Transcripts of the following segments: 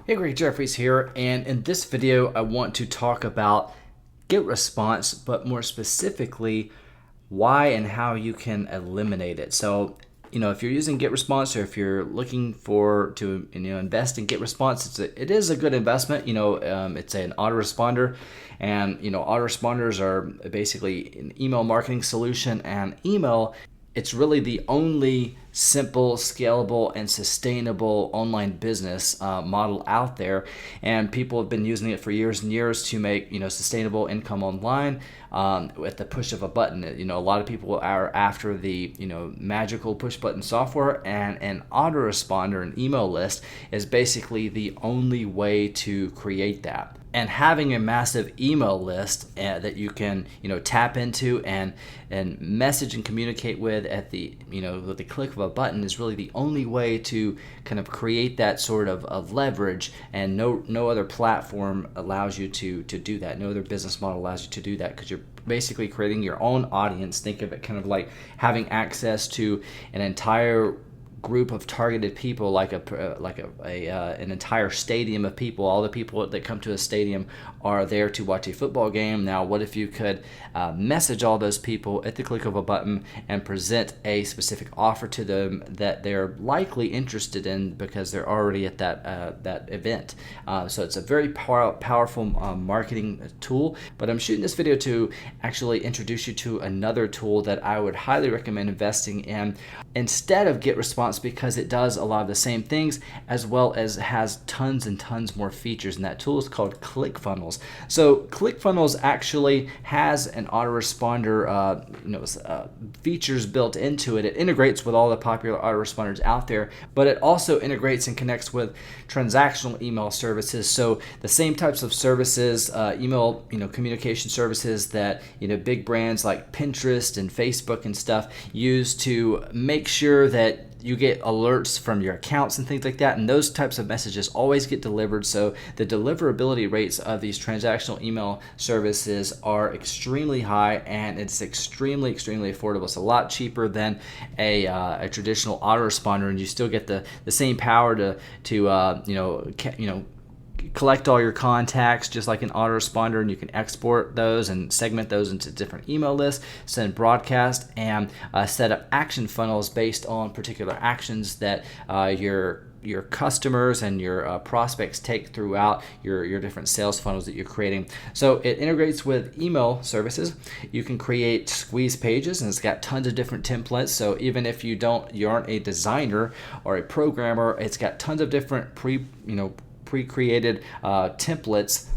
Hey, Greg Jeffries here, and in this video I want to talk about Getresponse, but more specifically why and how you can eliminate it. So, if you're using Getresponse or if you're looking to invest in Getresponse, it is a good investment. It's an autoresponder, and autoresponders are basically an email marketing solution, and email, it's really the only simple, scalable, and sustainable online business model out there, and people have been using it for years and years to make sustainable income online at the push of a button. A lot of people are after the magical push button software, and an autoresponder, an email list, is basically the only way to create that. And having a massive email list that you can tap into and message and communicate with with the click of a button is really the only way to kind of create that sort of leverage. And no other platform allows you to do that. No other business model allows you to do that, because you're basically creating your own audience. Think of it kind of like having access to an entire group of targeted people, like an entire stadium of people. All the people that come to a stadium are there to watch a football game. Now, what if you could message all those people at the click of a button and present a specific offer to them that they're likely interested in because they're already at that event? So it's a very powerful marketing tool. But I'm shooting this video to actually introduce you to another tool that I would highly recommend investing in instead of Getresponse, because it does a lot of the same things, as well as has tons and tons more features. And that tool is called Clickfunnels. So Clickfunnels actually has an autoresponder features built into it. It integrates with all the popular autoresponders out there, but it also integrates and connects with transactional email services. So the same types of services, email communication services that big brands like Pinterest and Facebook and stuff use to make sure that you get alerts from your accounts and things like that, and those types of messages always get delivered. So the deliverability rates of these transactional email services are extremely high, and it's extremely affordable. It's a lot cheaper than a traditional autoresponder, and you still get the same power to collect all your contacts just like an autoresponder, and you can export those and segment those into different email lists, send broadcast, and set up action funnels based on particular actions that your customers and your prospects take throughout your different sales funnels that you're creating. So it integrates with email services. You can create squeeze pages, and it's got tons of different templates. So even if you aren't a designer or a programmer, it's got tons of different pre-created templates,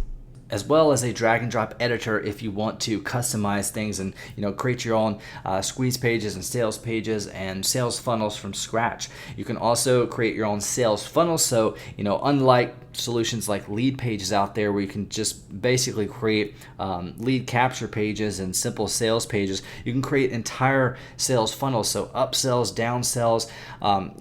as well as a drag and drop editor if you want to customize things and create your own squeeze pages and sales pages and sales funnels from scratch. You can also create your own sales funnels. So unlike solutions like lead pages out there, where you can just basically create lead capture pages and simple sales pages, you can create entire sales funnels. So upsells, downsells,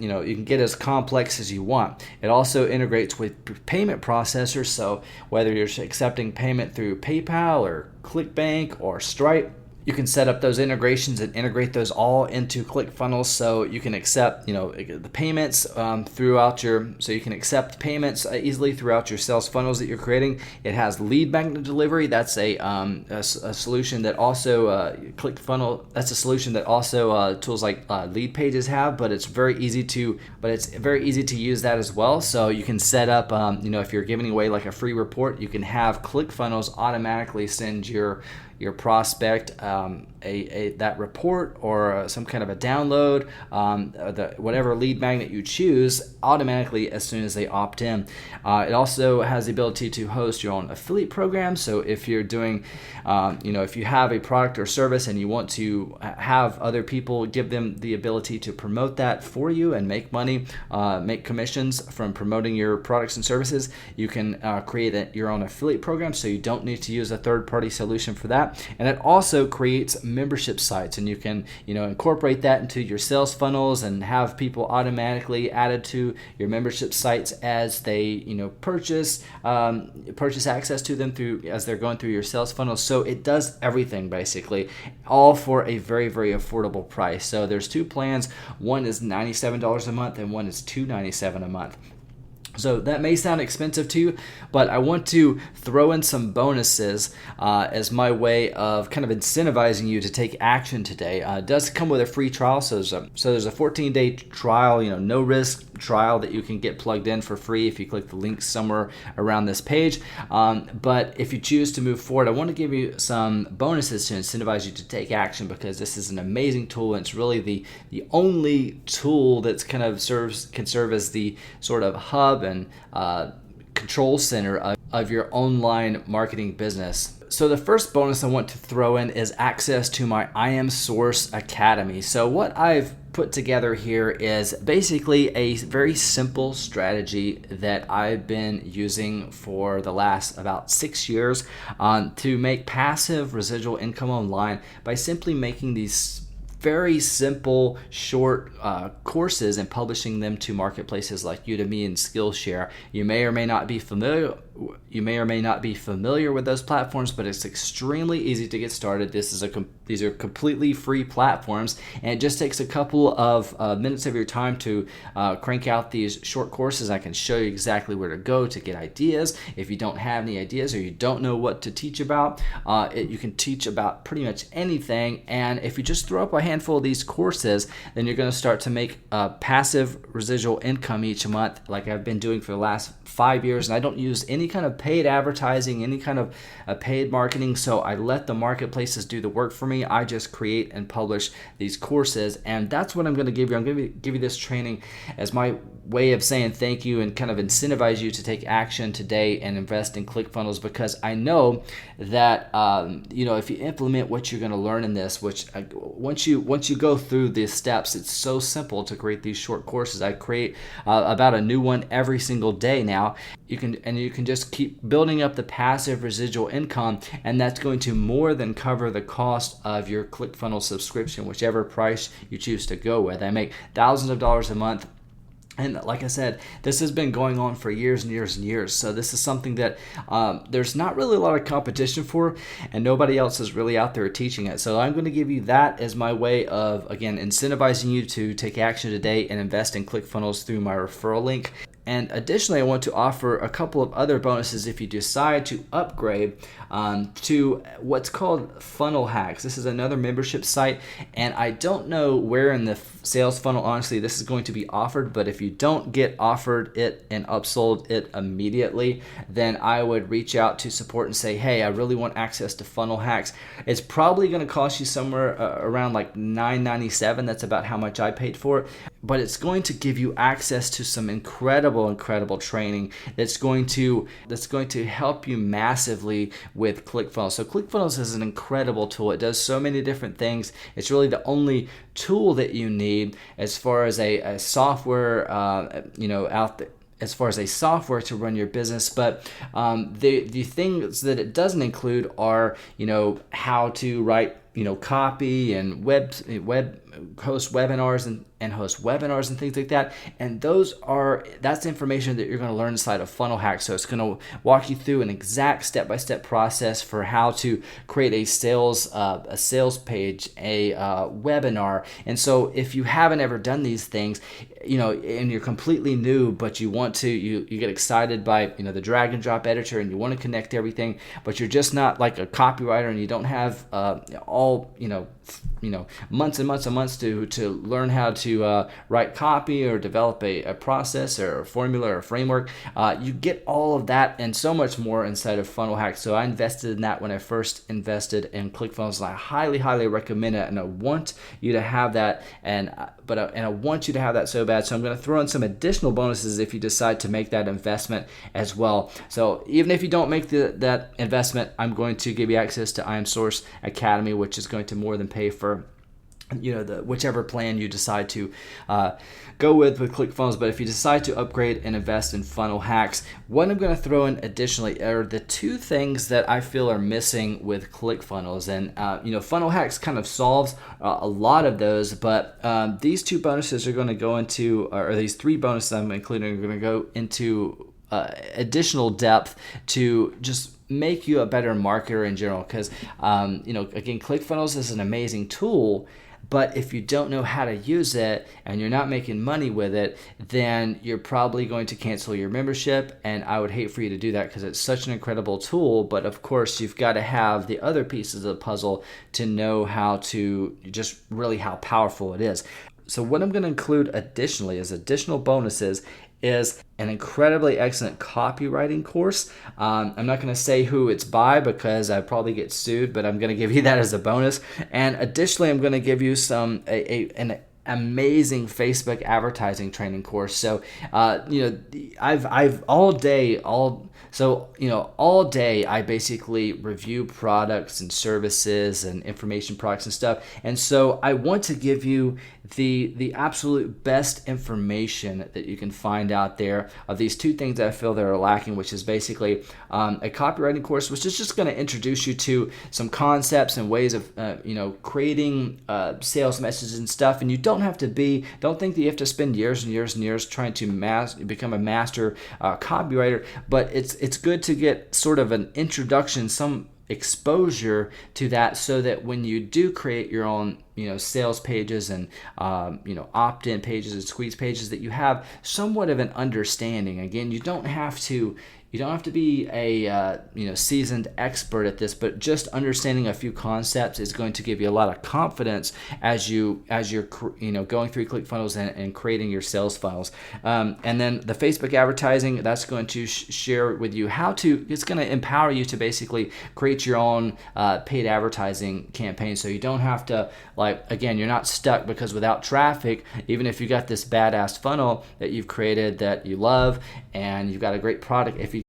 you can get as complex as you want. It also integrates with payment processors. So whether you're accepting payment through PayPal or ClickBank or Stripe, you can set up those integrations and integrate those all into Clickfunnels, so you can accept the payments so you can accept payments easily throughout your sales funnels that you're creating. It has lead magnet delivery. That's a solution that also ClickFunnel. That's a solution that also tools like Lead Pages have, but it's very easy to use that as well. So you can set up if you're giving away like a free report, you can have Clickfunnels automatically send your prospect that report or some kind of a download, whatever lead magnet you choose, automatically as soon as they opt in. It also has the ability to host your own affiliate program. So if you're doing, if you have a product or service and you want to have other people, give them the ability to promote that for you and make money, make commissions from promoting your products and services, you can create your own affiliate program, so you don't need to use a third-party solution for that. And it also creates membership sites, and you can incorporate that into your sales funnels and have people automatically added to your membership sites as they purchase access to them as they're going through your sales funnels. So it does everything basically, all for a very affordable price. So there's two plans. One is $97 a month and one is $297 a month. So that may sound expensive to you, but I want to throw in some bonuses as my way of kind of incentivizing you to take action today. It does come with a free trial, so there's a 14-day trial, no risk trial that you can get plugged in for free if you click the link somewhere around this page. But if you choose to move forward, I want to give you some bonuses to incentivize you to take action, because this is an amazing tool, and it's really the only tool that's kind of can serve as the sort of hub and control center of your online marketing business. So the first bonus I want to throw in is access to my I Am Source Academy. So what I've put together here is basically a very simple strategy that I've been using for the last about 6 years to make passive residual income online by simply making these very simple, short courses and publishing them to marketplaces like Udemy and Skillshare. You may or may not be familiar with those platforms, but it's extremely easy to get started. These are completely free platforms, and it just takes a couple of minutes of your time to crank out these short courses. I can show you exactly where to go to get ideas. If you don't have any ideas or you don't know what to teach about, you can teach about pretty much anything. And if you just throw up a handful of these courses, then you're going to start to make passive residual income each month, like I've been doing for the last 5 years. And I don't use any kind of paid advertising, any kind of paid marketing, so I let the marketplaces do the work for me. I just create and publish these courses, and that's what I'm going to give you. I'm going to give you this training as my way of saying thank you and kind of incentivize you to take action today and invest in Clickfunnels, because I know that if you implement what you're going to learn in this, which once you go through these steps, it's so simple to create these short courses. I create about a new one every single day now. You can just keep building up the passive residual income, and that's going to more than cover the cost of your Clickfunnels subscription, whichever price you choose to go with. I make thousands of dollars a month. And like I said, this has been going on for years and years and years. So this is something that there's not really a lot of competition for, and nobody else is really out there teaching it. So I'm going to give you that as my way of, again, incentivizing you to take action today and invest in Clickfunnels through my referral link. And additionally, I want to offer a couple of other bonuses if you decide to upgrade to what's called Funnel Hacks. This is another membership site, and I don't know where in the sales funnel, honestly, this is going to be offered, but if you don't get offered it and upsold it immediately, then I would reach out to support and say, hey, I really want access to Funnel Hacks. It's probably going to cost you somewhere around like $9.97. That's about how much I paid for it, but it's going to give you access to some incredible training that's going to help you massively with ClickFunnels. So ClickFunnels is an incredible tool. It does so many different things. It's really the only tool that you need as far as a software out there, as far as a software to run your business. But the things that it doesn't include are how to write copy and web host webinars and host webinars and things like that. And that's information that you're going to learn inside of Funnel Hacks. So it's going to walk you through an exact step-by-step process for how to create a sales page, a webinar. And so if you haven't ever done these things, and you're completely new, but you want to, you get excited by the drag and drop editor, and you want to connect everything, but you're just not like a copywriter, and you don't have all months and months and months to learn how to write copy or develop a process or a formula or a framework. You get all of that and so much more inside of Funnel Hacks. So I invested in that when I first invested in ClickFunnels, and I highly, highly recommend it. And I want you to have that, and I want you to have that so bad. So I'm going to throw in some additional bonuses if you decide to make that investment as well. So even if you don't make that investment, I'm going to give you access to I Am Source Academy, which is going to more than pay for whichever plan you decide to go with ClickFunnels. But if you decide to upgrade and invest in Funnel Hacks, what I'm going to throw in additionally are the two things that I feel are missing with ClickFunnels. And Funnel Hacks kind of solves a lot of those, but these two bonuses are going to go into, or these three bonuses I'm including, are going to go into additional depth to just make you a better marketer in general. Because again, ClickFunnels is an amazing tool, But if you don't know how to use it and you're not making money with it, then you're probably going to cancel your membership. And I would hate for you to do that because it's such an incredible tool. But of course, you've got to have the other pieces of the puzzle to know how to just really how powerful it is. So what I'm going to include additionally as additional bonuses is an incredibly excellent copywriting course. I'm not going to say who it's by because I probably get sued, but I'm going to give you that as a bonus. And additionally, I'm going to give you an amazing Facebook advertising training course. So, I've all day I basically review products and services and information products and stuff. And so I want to give you the absolute best information that you can find out there of these two things that I feel that are lacking, which is basically a copywriting course, which is just going to introduce you to some concepts and ways of creating sales messages and stuff. And you don't think that you have to spend years and years and years trying to become a master copywriter, but it's good to get sort of an introduction, some exposure to that, so that when you do create your own sales pages and opt-in pages and squeeze pages, that you have somewhat of an understanding. Again, you don't have to be a seasoned expert at this, but just understanding a few concepts is going to give you a lot of confidence as you're going through Clickfunnels and creating your sales funnels. And then the Facebook advertising, that's going to share with you it's going to empower you to basically create your own paid advertising campaign, so you don't have to, you're not stuck, because without traffic, even if you got this badass funnel that you've created that you love and you've got a great product, if you